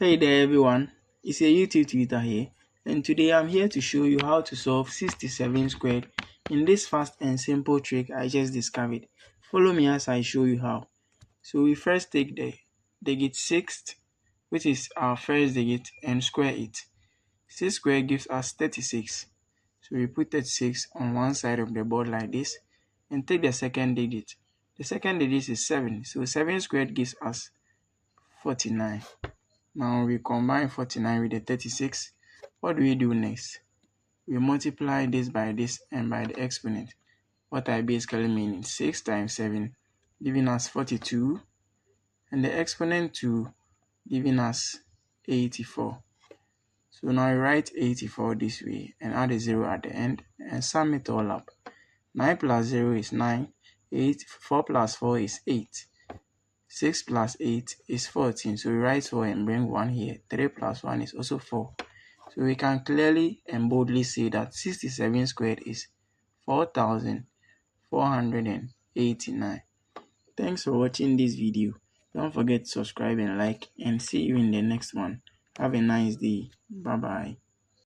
Hey there everyone, it's a YouTube tutor here, and today I'm here to show you how to solve 67 squared in this fast and simple trick I just discovered. Follow me as I show you how. So we first take the digit 6, which is our first digit, and square it. 6 squared gives us 36. So we put 36 on one side of the board like this, and take the second digit. The second digit is 7, so 7 squared gives us 49. Now we combine 49 with the 36. What do we do next? We multiply this by this and by the exponent. What I basically mean is 6 times 7 giving us 42 and the exponent 2 giving us 84. So now I write 84 this way and add a 0 at the end and sum it all up. 9 plus 0 is 9, 4 plus 4 is 8. 6 plus 8 is 14, so we write 4 and bring 1 here. 3 plus 1 is also 4. So we can clearly and boldly say that 67 squared is 4,489. Thanks for watching this video. Don't forget to subscribe and like, and see you in the next one. Have a nice day. Bye bye.